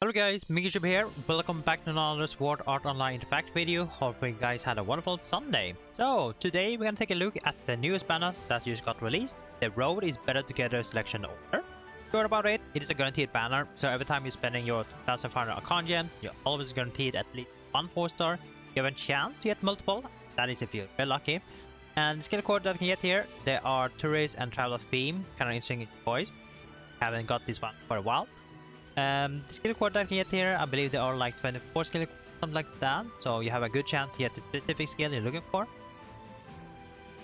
Hello guys, MikuChibi here. Welcome back to another Sword Art Online Fact video. Hope you guys had a wonderful Sunday. So today we're gonna take a look at the newest banner that just got released. The road is better together selection order. Sure about it, it is a guaranteed banner. So every time you're spending your 2500 Arcana gem, you're always guaranteed at least one 4-star. You have a chance to get multiple. That is if you're very lucky. And the skill code that you can get here, there are tourist and traveler theme. Kind of interesting choice. Haven't got this one for a while. The skill code that you get here, I believe there are like 24 skill, something like that. So you have a good chance to get the specific skill you're looking for.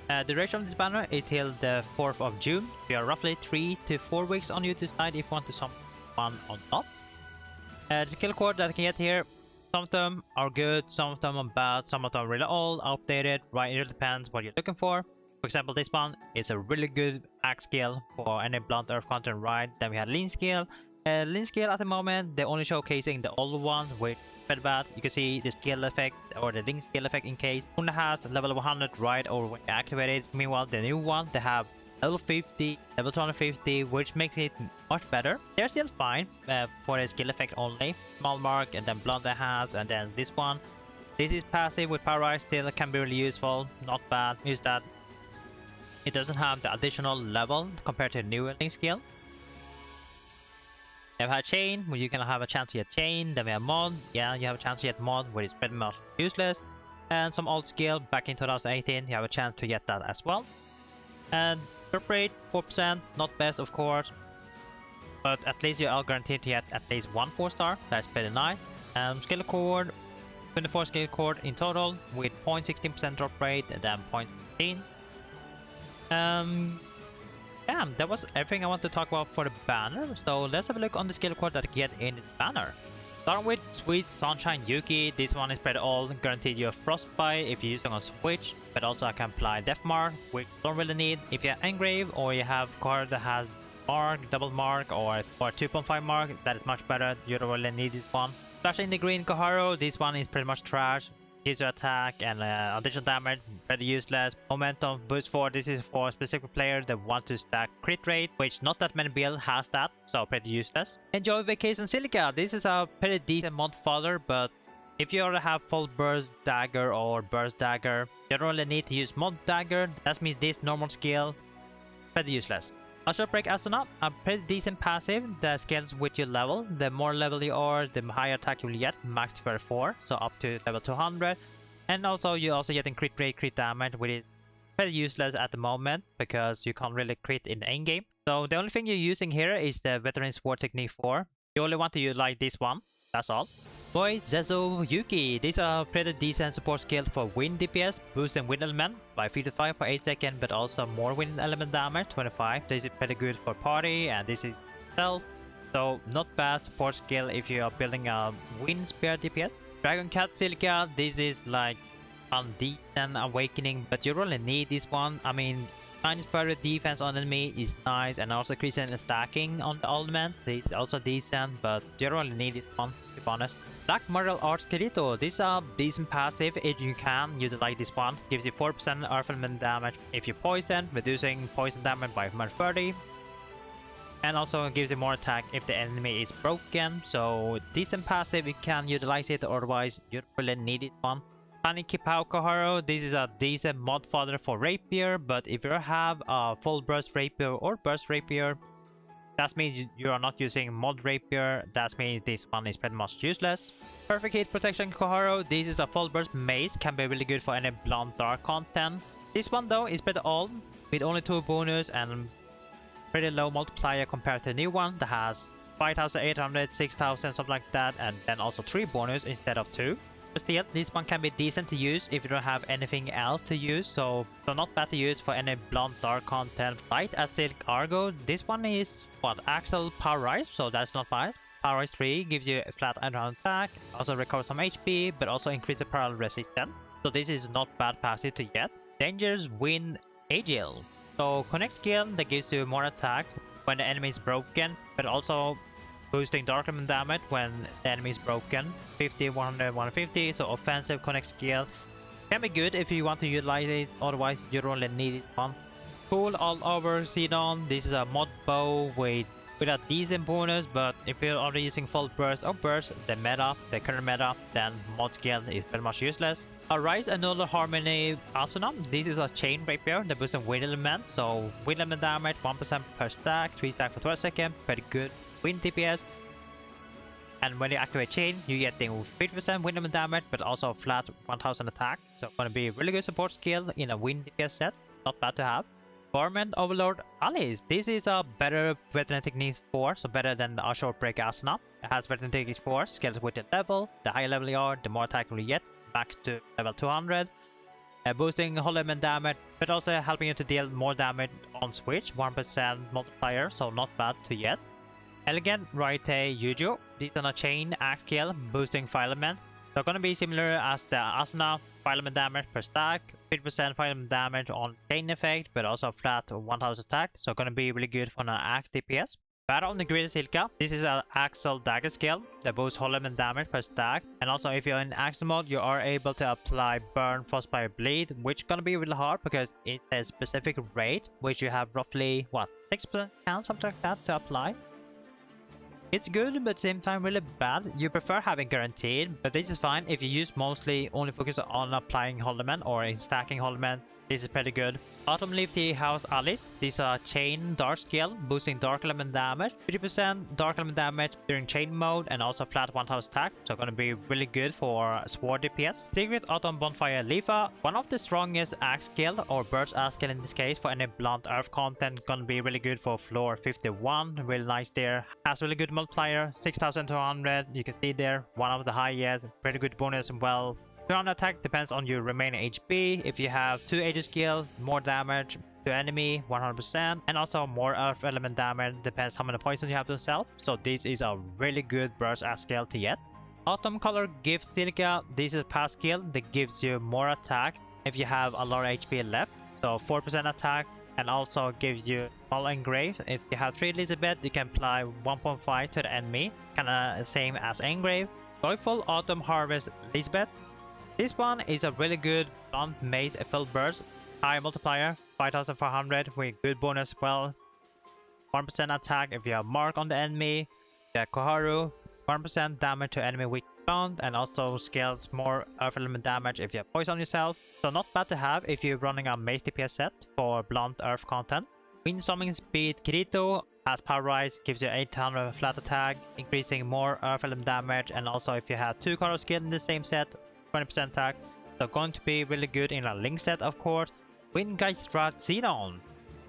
The duration of this banner is till the 4th of June. You are roughly 3 to 4 weeks on you to decide if you want to summon one or not. The skill code that you can get here, some of them are good, some of them are bad, some of them are really old, outdated, right? It really depends what you're looking for. For example, this one is a really good axe skill for any blunt earth content, right? Then we had lean skill. Lean skill at the moment, they're only showcasing the old one, which is pretty bad. You can see the skill effect or the lean skill effect in case only has level 100 right or when you activate it. Meanwhile, the new one, they have level 50, level 250, which makes it much better. They're still fine for the skill effect only. Small mark and then blunt has, and then this one. This is passive with power rise, still can be really useful, not bad. Is that it doesn't have the additional level compared to the new lean skill. Then we have chain, where you can have a chance to get chain. Then we have mod, yeah, you have a chance to get mod, which is pretty much useless. And some old skill, back in 2018, you have a chance to get that as well. And drop rate, 4%, not best of course. But at least you are guaranteed to get at least one 4-star, that's pretty nice. And skill cord, 24 skill cord in total, with 0.16% drop rate, and then 0.16. Yeah, that was everything I want to talk about for the banner, so let's have a look on the skill code that you get in the banner. Starting with Sweet Sunshine Yuki, this one is pretty old, guaranteed you have Frostbite if you're using on Switch, but also I can apply Death Mark, which you don't really need if you have Engrave or you have card that has Mark, Double Mark or 2.5 Mark, that is much better, you don't really need this one. Flashing the green Koharu, this one is pretty much trash. Gives you attack and additional damage, pretty useless. Momentum boost 4, this is for specific players that want to stack crit rate, which not that many builds has that, so pretty useless. Enjoy Vacation Silica, this is a pretty decent mod fodder, but if you already have full burst dagger or burst dagger, you don't really need to use mod dagger, that means this normal skill, pretty useless. Short Break Astronaut, a pretty decent passive that scales with your level. The more level you are, the higher attack you will get, max 34, so up to level 200. And also you also getting crit rate, crit damage, which is pretty useless at the moment because you can't really crit in the endgame. So the only thing you're using here is the Veteran Sword Technique 4. You only want to utilize this one, that's all. Boy Zezo Yuki, these are pretty decent support skill for wind DPS, boosting wind element by 55 for 8 seconds, but also more wind element damage, 25. This is pretty good for party, and this is self, so not bad support skill if you are building a wind spear DPS. Dragon Cat Silica, this is like undecent awakening, but you really need this one. I mean, minus further defense on enemy is nice, and also increasing the stacking on the element is also decent, but you don't really need it one, to be honest. Black Martial Arts Kirito, this is a decent passive if you can utilize this one. Gives you 4% earth element damage if you poison, reducing poison damage by 30. And also gives you more attack if the enemy is broken, so decent passive, you can utilize it, otherwise you don't really need it one. Tani Kipao Koharu, this is a decent mod fodder for Rapier, but if you have a full burst Rapier or burst Rapier, that means you are not using mod Rapier, that means this one is pretty much useless. Perfect Hit Protection Koharu, this is a full burst mace, can be really good for any blunt dark content. This one though is pretty old, with only 2 bonus and pretty low multiplier compared to the new one that has 5,800, 6,000, something like that, and then also 3 bonus instead of 2. But still, this one can be decent to use if you don't have anything else to use, so not bad to use for any blunt dark content. Light as Silk Argo, this one is what, Axel Power Rise, so that's not bad. Power Rise 3 gives you a flat underhand attack, also recover some HP, but also increase the parallel resistance. So this is not bad passive to get. Dangerous Wind Agile. So connect skill that gives you more attack when the enemy is broken, but also boosting dark element damage when the enemy is broken. 50, 100, 150, so offensive connect skill can be good if you want to utilize it, otherwise you don't really need it one. Cool all over Xenon, this is a mod bow with with a decent bonus, but if you're already using full burst or burst, the current meta, then mod skill is pretty much useless. Arise Another Harmony Asuna. This is a chain rapier that boosts wind element, so wind element damage 1% per stack, 3 stack for 12 seconds, pretty good wind DPS. And when you activate chain, you get the 50% wind element damage, but also flat 1000 attack. So gonna be a really good support skill in a wind DPS set, not bad to have. Garment Overlord Alice. This is a better Veteran Techniques 4, so better than the Short Break Asuna. It has Veteran Techniques 4, scales with the level. The higher level you are, the more attack you get, max to level 200. Boosting whole element damage, but also helping you to deal more damage on switch, 1% multiplier, so not bad to get. Elegant Raite Yujo. This is on a chain axe skill, boosting fire element. So gonna be similar as the Asuna, fire element damage per stack, 50% fire element damage on chain effect, but also flat 1000 attack. So gonna be really good for an axe DPS. Battle on the Grid Silka. This is an Axel Dagger skill that boosts whole element damage per stack. And also if you're in Axel mode, you are able to apply Burn, Frostbite, Bleed, which gonna be really hard because it's a specific rate, which you have roughly, what, 6% chance, something like that, to apply. It's good, but at the same time really bad. You prefer having guaranteed, but this is fine if you use mostly only focus on applying whole element or in stacking whole element. This is pretty good. Autumn Leaf Tea House Alice. These are chain dark skill, boosting dark element damage, 50% dark element damage during chain mode, and also flat 1000 attack. So gonna be really good for sword DPS. Secret Autumn Bonfire Leafa. One of the strongest axe skill or burst axe skill in this case for any blunt earth content. Gonna be really good for floor 51. Really nice there. Has really good multiplier, 6200. You can see there, one of the highest. Pretty good bonus as well. Ground attack depends on your remaining HP. If you have 2 AD skill, more damage to enemy 100%, and also more earth element damage, depends how many poison you have to yourself. So this is a really good burst axe skill to get. Autumn Color Gift Silica. This is a pass skill that gives you more attack if you have a lot of HP left. So 4% attack, and also gives you small engrave. If you have 3 Elizabeth, you can apply 1.5 to the enemy, kinda same as engrave. Joyful Autumn Harvest Elizabeth. This one is a really good blunt mace full burst, high multiplier, 5400 with good bonus as well. 1% attack if you have mark on the enemy. The Koharu, 1% damage to enemy weak blunt, and also scales more earth element damage if you have poison yourself. So not bad to have if you're running a mace DPS set for blunt earth content. Wind Summoning Speed Kirito has power rise, gives you 800 flat attack, increasing more earth element damage, and also if you have 2 color skill in the same set, 20% attack. So going to be really good in a link set, of course. Windgeist Strat Xenon.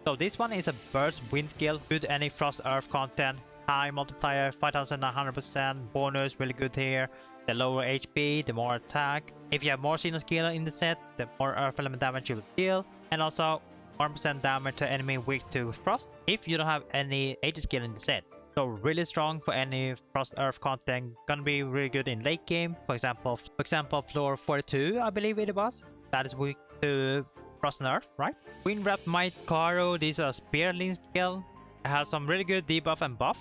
So this one is a burst wind skill, good any frost earth content, high multiplier, 5900% bonus, really good here. The lower HP, the more attack. If you have more Xenon skill in the set, the more earth element damage you will deal, and also 1% damage to enemy weak to frost if you don't have any AD skill in the set. So really strong for any frost earth content, gonna be really good in late game. For example floor 42, I believe it was, that is weak to frost and earth, right? Wind Wrap Might Karo. This is a spearling skill. It has some really good debuff and buff.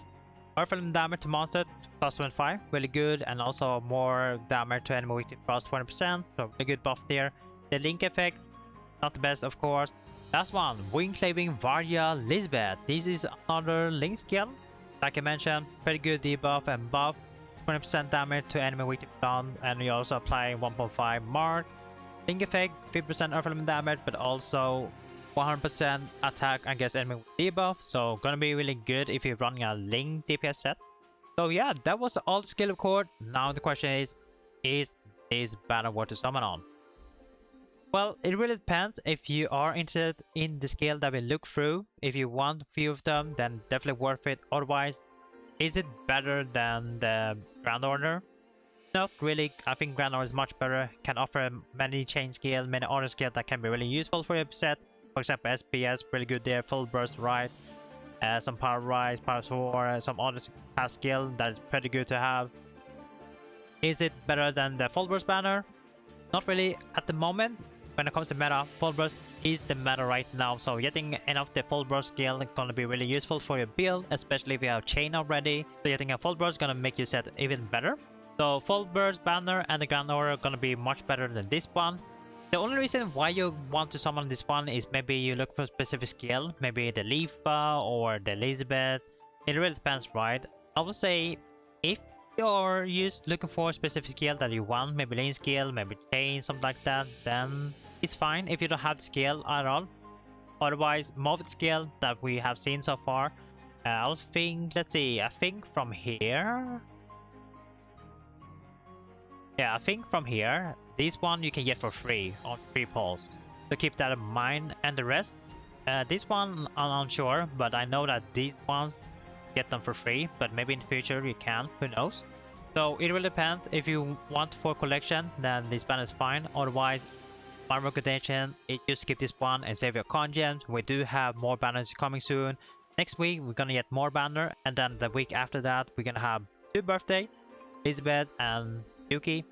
Earth element damage to monster plus 25, really good, and also more damage to enemy weak to frost 20%, so really good buff there. The link effect, not the best of course. Last one, Wing Claving Varya Lisbeth. This is another link skill. Like I mentioned, pretty good debuff and buff, 20% damage to enemy weak to blunt, and you also apply 1.5 mark. Link effect, 50% earth element damage, but also 100% attack against enemy with debuff. So gonna be really good if you're running a link DPS set. So yeah, that was all the skill core. Now the question is this banner worth to summon on? Well, it really depends. If you are interested in the skill that we look through, if you want a few of them, then definitely worth it. Otherwise, is it better than the Grand Order? Not really. I think Grand Order is much better, can offer many chain skills, many other skills that can be really useful for your set. For example, SPS, really good there, full burst right, some power rise, power sword, some other skill that is pretty good to have. Is it better than the full burst banner? Not really at the moment. When it comes to meta, full burst is the meta right now, so getting enough the full burst skill is gonna be really useful for your build, especially if you have chain already. So getting a full burst is gonna make your set even better. So full burst banner and the Grand Order are gonna be much better than this one. The only reason why you want to summon this one is maybe you look for a specific skill, maybe the Leafa or the Elizabeth, It really depends, right? I would say if you're just looking for a specific skill that you want, maybe lane skill, maybe chain, something like that, then it's fine if you don't have the skill at all. Otherwise, most of the skill that we have seen so far, I think, let's see, I think from here. Yeah, I think from here, this one you can get for free on free polls. So keep that in mind. And the rest, this one I'm unsure, but I know that these ones get them for free, but maybe in the future you can, who knows. So it really depends. If you want for collection, then this banner is fine. Otherwise, my recommendation is just skip this one and save your con gems. We do have more banners coming soon. Next week we're gonna get more banner, and then the week after that we're gonna have 2 birthday, Elizabeth and Yuki.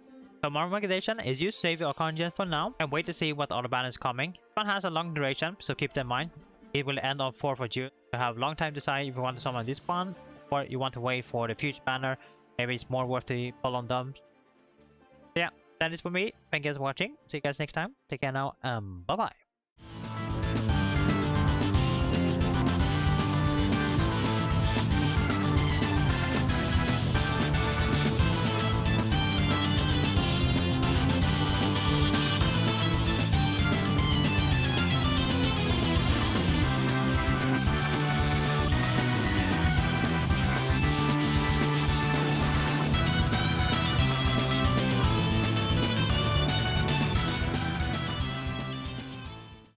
So my recommendation is you save your con gems for now and wait to see what other banners coming. This one has a long duration, so keep that in mind. It will end on 4th of June. You have a long time to decide if you want to summon this one or you want to wait for the future banner. Maybe it's more worth to pull on them. So yeah, that is for me. Thank you guys for watching. See you guys next time. Take care now. Bye bye.